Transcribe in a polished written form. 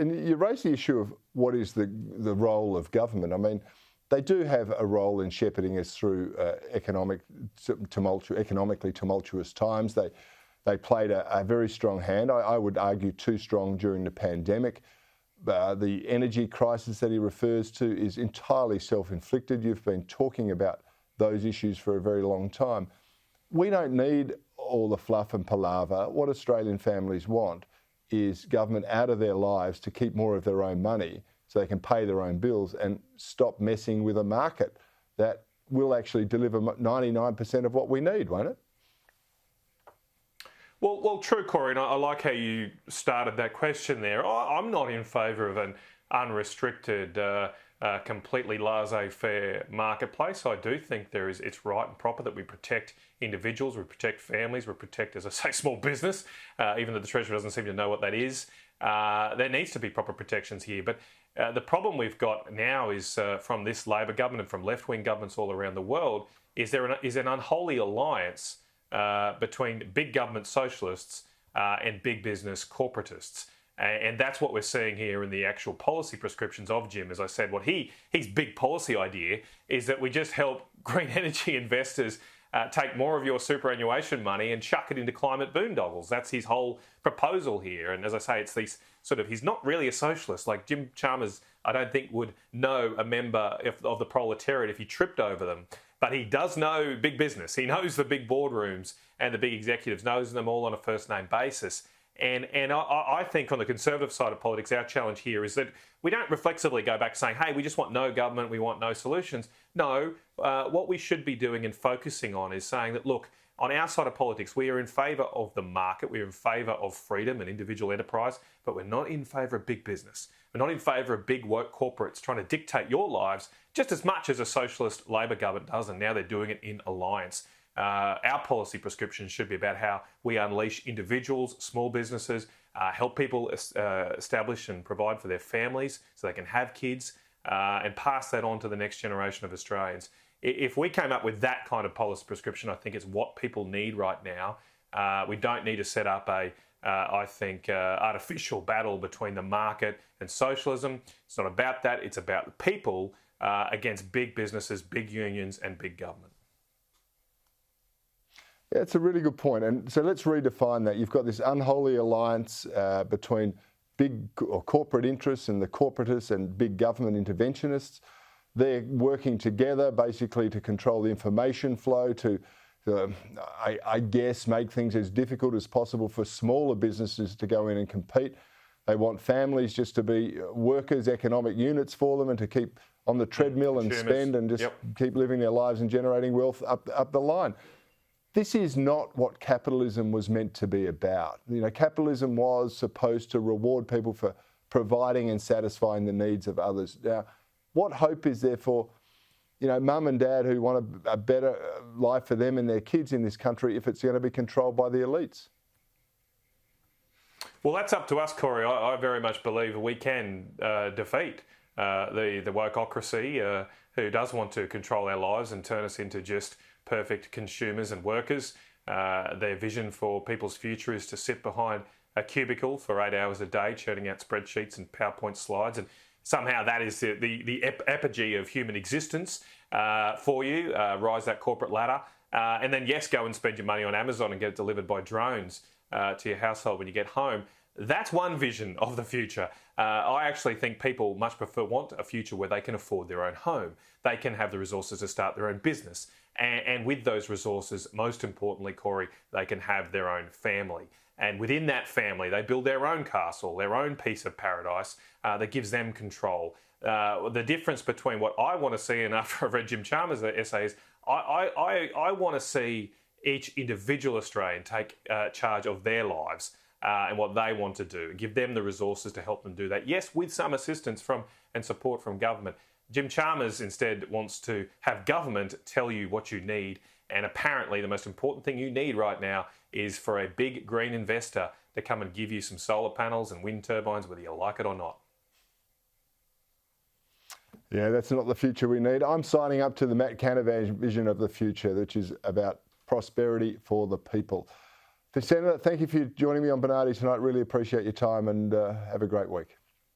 and you raise the issue of what is the role of government. I mean, they do have a role in shepherding us through economically tumultuous times. They played a very strong hand. I would argue too strong during the pandemic. The energy crisis that he refers to is entirely self-inflicted. You've been talking about those issues for a very long time. We don't need all the fluff and palaver. What Australian families want is government out of their lives to keep more of their own money so they can pay their own bills and stop messing with a market that will actually deliver 99% of what we need, won't it? Well, true, Cory, and I like how you started that question there. I'm not in favour of an unrestricted, completely laissez-faire marketplace. I do think it's right and proper that we protect individuals, we protect families, we protect, as I say, small business, even though the Treasurer doesn't seem to know what that is. There needs to be proper protections here. But the problem we've got now is from this Labor government and from left-wing governments all around the world is an unholy alliance between big government socialists and big business corporatists. And that's what we're seeing here in the actual policy prescriptions of Jim. As I said, his big policy idea is that we just help green energy investors take more of your superannuation money and chuck it into climate boondoggles. That's his whole proposal here. And as I say, it's these he's not really a socialist. Like Jim Chalmers, I don't think would know a member of the proletariat if he tripped over them. But he does know big business. He knows the big boardrooms and the big executives, knows them all on a first-name basis. And I think on the Conservative side of politics, our challenge here is that we don't reflexively go back saying, hey, we just want no government, we want no solutions. No, what we should be doing and focusing on is saying that, look, on our side of politics, we are in favour of the market, we're in favour of freedom and individual enterprise, but we're not in favour of big business. We're not in favour of big woke corporates trying to dictate your lives just as much as a socialist Labor government does, and now they're doing it in alliance. Our policy prescriptions should be about how we unleash individuals, small businesses, help people establish and provide for their families so they can have kids and pass that on to the next generation of Australians. If we came up with that kind of policy prescription, I think it's what people need right now. We don't need to set up artificial battle between the market and socialism. It's not about that. It's about the people against big businesses, big unions and big government. Yeah, it's a really good point. And so let's redefine that. You've got this unholy alliance between big or corporate interests and the corporatists and big government interventionists. They're working together basically to control the information flow, to, I guess, make things as difficult as possible for smaller businesses to go in and compete. They want families just to be workers, economic units for them, and to keep on the treadmill and spend and just keep living their lives and generating wealth up the line. This is not what capitalism was meant to be about. You know, capitalism was supposed to reward people for providing and satisfying the needs of others. Now, what hope is there for, mum and dad who want a better life for them and their kids in this country if it's going to be controlled by the elites? Well, that's up to us, Cory. I very much believe we can defeat the wokeocracy who does want to control our lives and turn us into just perfect consumers and workers. Their vision for people's future is to sit behind a cubicle for 8 hours a day, churning out spreadsheets and PowerPoint slides, and somehow that is the apogee of human existence for you. Rise that corporate ladder, and then yes, go and spend your money on Amazon and get it delivered by drones to your household when you get home. That's one vision of the future. I actually think people much want a future where they can afford their own home. They can have the resources to start their own business. And with those resources, most importantly, Cory, they can have their own family. And within that family, they build their own castle, their own piece of paradise that gives them control. The difference between what I want to see, and after I've read Jim Chalmers' essay, is I want to see each individual Australian take charge of their lives and what they want to do, and give them the resources to help them do that. Yes, with some assistance from and support from government. Jim Chalmers instead wants to have government tell you what you need, and apparently the most important thing you need right now is for a big green investor to come and give you some solar panels and wind turbines, whether you like it or not. Yeah, that's not the future we need. I'm signing up to the Matt Canavan vision of the future, which is about prosperity for the people. Senator, thank you for joining me on Bernardi tonight. Really appreciate your time, and have a great week.